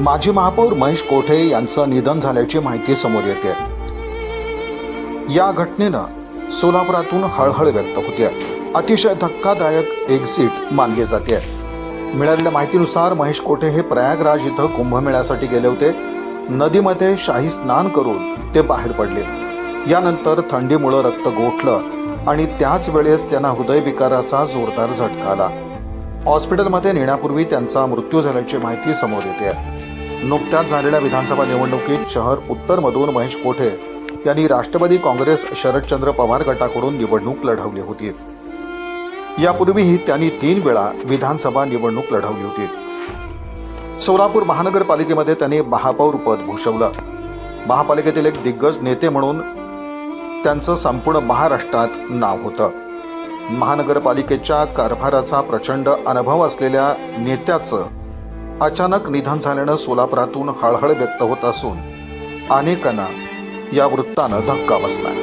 माजी महापौर महेश कोठे यांचं निधन झाल्याची माहिती समोर येते। या घटनेनं सोलापुरातून हळहळ व्यक्त होते। अतिशय धक्कादायक एक्झिट मानले जाते। मिळालेल्या माहितीनुसार महेश कोठे हे प्रयागराज इथं कुंभमेळ्यासाठी गेले होते। नदीमध्ये शाही स्नान करून ते बाहेर पडले। यानंतर थंडीमुळे रक्त गोठलं आणि त्याच वेळेस त्यांना हृदयविकाराचा जोरदार झटका आला। हॉस्पिटलमध्ये नेण्यापूर्वी त्यांचा मृत्यू झाल्याची माहिती समोर येते। नुकत्याच झालेल्या विधानसभा निवडणुकीत शहर उत्तरमधून महेश कोठे यांनी राष्ट्रवादी काँग्रेस शरदचंद्र पवार गटाकडून निवडणूक लढवली होती। यापूर्वीही त्यांनी 3 वेळा विधानसभा निवडणूक लढवली होती। सोलापूर महानगरपालिकेमध्ये त्यांनी महापौर पद भूषवलं। महापालिकेतील एक दिग्गज नेते म्हणून त्यांचं संपूर्ण महाराष्ट्रात नाव होतं। महानगरपालिकेच्या कारभाराचा प्रचंड अनुभव असलेल्या नेत्याचं अचानक निधन झाल्यानं सोलापुरातून हळहळ व्यक्त होत असून अनेकांना या वृत्तानं धक्का बसलाय।